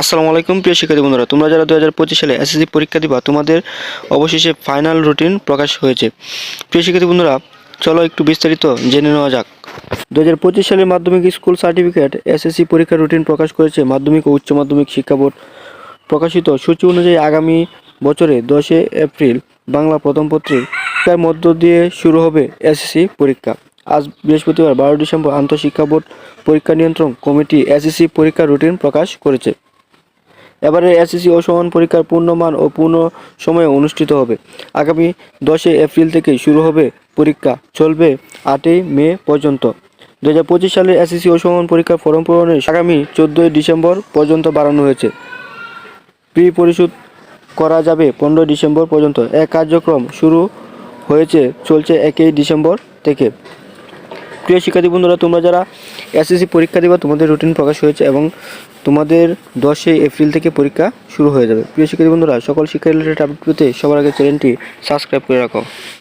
আসসালামু আলাইকুম প্রিয় শিক্ষার্থী বন্ধুরা, তোমরা যারা 2025 সালে এসএসসি পরীক্ষা দিবা তোমাদের অবশেষে ফাইনাল রুটিন প্রকাশ হয়েছে। প্রিয় শিক্ষার্থী বন্ধুরা, চলো একটু বিস্তারিত জেনে নেওয়া যাক। 2025 সালে মাধ্যমিক স্কুল সার্টিফিকেট এসএসসি পরীক্ষার রুটিন প্রকাশ করেছে মাধ্যমিক ও উচ্চ মাধ্যমিক শিক্ষা বোর্ড। প্রকাশিত সূচি অনুযায়ী আগামী বছরে 10 এপ্রিল বাংলা প্রথম পত্রিকার মধ্য দিয়ে শুরু হবে এসএসসি পরীক্ষা। আজ বৃহস্পতিবার 12 ডিসেম্বর আন্তঃশিক্ষা বোর্ড পরীক্ষা নিয়ন্ত্রণ কমিটি এসএসসি পরীক্ষার রুটিন প্রকাশ করেছে। এবারে এসএসসি ও সমান পরীক্ষার পূর্ণমান ও পূর্ণ সময়ে অনুষ্ঠিত হবে। আগামী 10 এপ্রিল থেকে শুরু হবে পরীক্ষা, চলবে 8 মে পর্যন্ত। 2025 সালের এসএসসি ও সমান পরীক্ষার ফর্ম পূরণের আগামী 14 ডিসেম্বর পর্যন্ত বাড়ানো হয়েছে। প্রি পরিশোধ করা যাবে 15 ডিসেম্বর পর্যন্ত। এক কার্যক্রম শুরু হয়েছে, চলছে 1 ডিসেম্বর থেকে। প্রিয় শিক্ষার্থী বন্ধুরা, তোমরা যারা এসএসসি পরীক্ষা দিবা তোমাদের রুটিন প্রকাশ হয়েছে এবং তোমাদের 10 এপ্রিল থেকে পরীক্ষা শুরু হয়ে যাবে। প্রিয় শিক্ষার্থী বন্ধুরা, সকল শিক্ষা রিলেটেড আপডেট পেতে সবার আগে চ্যানেলটি সাবস্ক্রাইব করে রাখো।